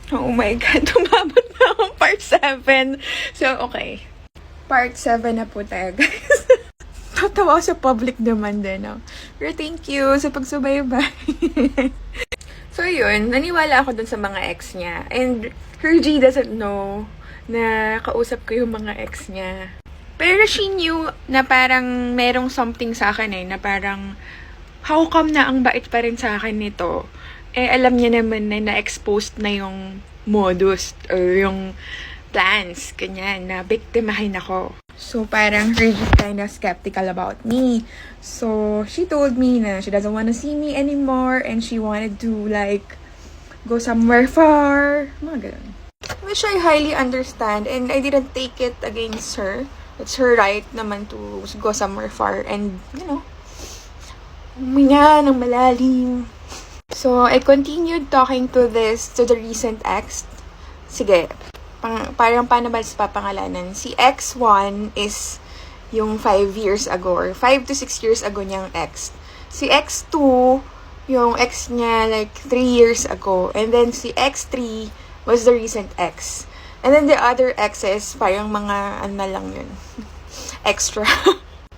Oh my God, tumabot na akong part 7. So, okay. Part 7 na po tayo, guys. Tatawa ako sa public naman din, no? Pero thank you sa pagsubaybay. So, yun. Naniwala ako dun sa mga ex niya. And Hergy doesn't know na kausap ko yung mga ex niya. Pero she knew na parang merong something sa akin na parang how come na ang bait pa rin sa akin nito? Alam niya naman na na-exposed na yung modus or yung plans, ganyan, na biktimahin ako. So, parang Hergy kind of skeptical about me. So, she told me na she doesn't want to see me anymore and she wanted to, like, go somewhere far. Mga ganun. Which I highly understand and I didn't take it against her. It's her right naman to go somewhere far and, you know, huminga ng malalim. So, I continued talking to the recent ex. Sige, parang paano ba sa papangalanan? Si X1 is yung 5 years ago or 5 to 6 years ago niyang ex. Si X2, yung ex niya like 3 years ago. And then si X3 was the recent ex. And then the other exes, parang mga ano lang yun. Extra.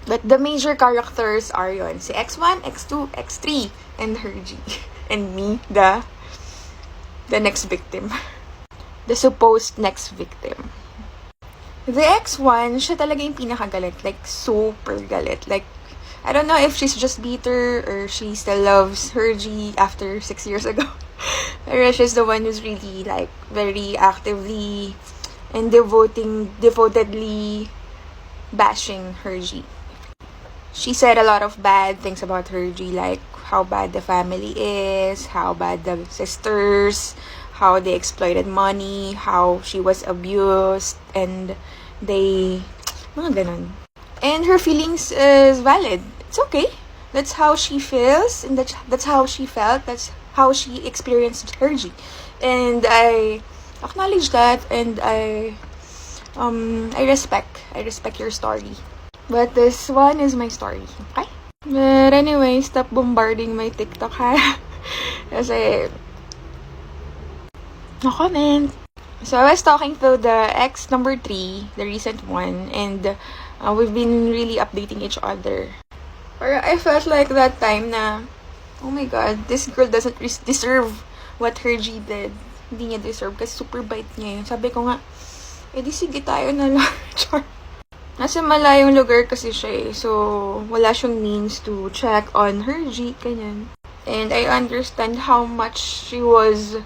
But the major characters are yun. Si X1, X2, X3, and Hergy. And me, the next victim. The supposed next victim. The X1, siya talaga yung pinakagalit. Like, super galit. Like, I don't know if she's just bitter or she still loves Hergy after 6 years ago. Pero she's the one who's really, like, very actively and devotedly bashing Hergy. She said a lot of bad things about Hergy, like how bad the family is, how bad the sisters, how they exploited money, how she was abused, and mga ganun. And her feelings is valid. It's okay. That's how she feels, and that's how she felt, that's how she experienced Hergy. And I acknowledge that, and I respect your story. But this one is my story, okay? But anyway, stop bombarding my TikTok, ha? Kasi, no comment. So, I was talking to the ex number 3, the recent one, and we've been really updating each other. Or I felt like that time na, oh my God, this girl doesn't deserve what Hergy did. Hindi niya deserve kasi super bait niya yun. Sabi ko nga, di sige tayo na lang. Char. Nasa malayong lugar kasi siya eh. So, wala siyang means to check on Hergy, ganyan. And I understand how much she was